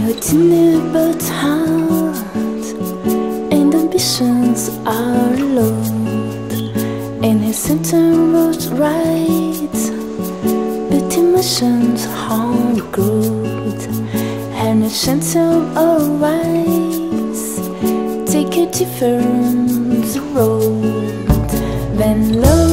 Routine but hard, and ambitions are low. In his center road right, but emotions harm good. And a chance of arise, take a different road. Then love